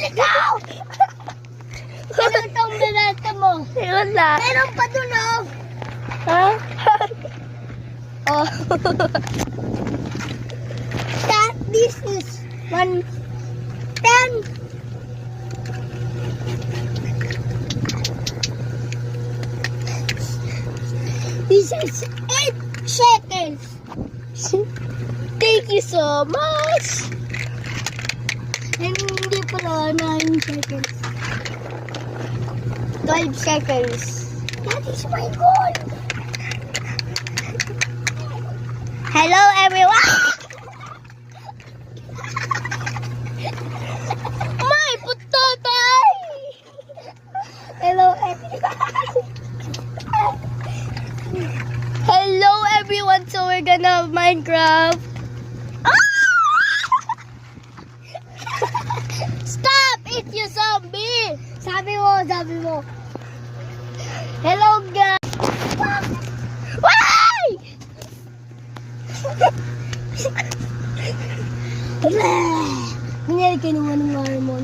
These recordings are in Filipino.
ikaw! Ano itong binata mo? Wala. Meron pa dun, oh. Ha? Oh. This is 110. This is 8 shekels. Thank you so much. Hindi pala 9 shekels. 12 seconds. That is my goal. Hello, everyone. My putatay. Hello, everyone. Hello, everyone. So we're gonna have Minecraft. Stop it, you zombie. Sabi mo. Hello, guys. Why? Nangyari kinuha ng armor.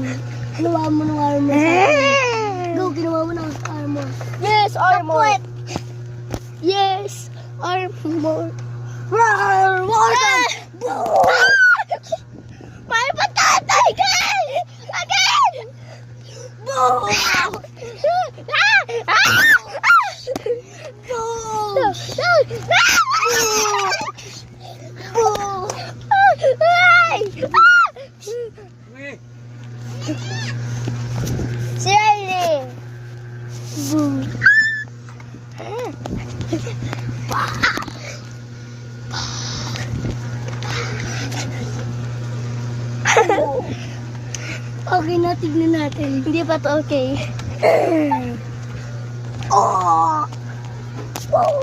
Kinuha mo ng armor sa akin. Go, kinuha mo ng armor. Yes, armor. Yes, armor. My patatay guy! Again! Boom! Si Riley! Boom! Okay na, tignan natin. Hindi pa to okay. Oh! Oh!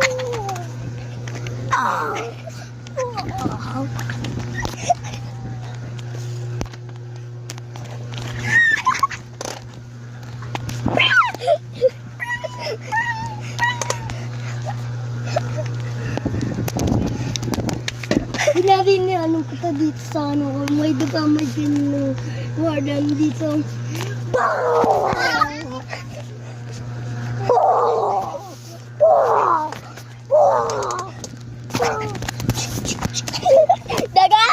Hindi na anong kita dito sa ano, may dugamagin no warden dito. Daga!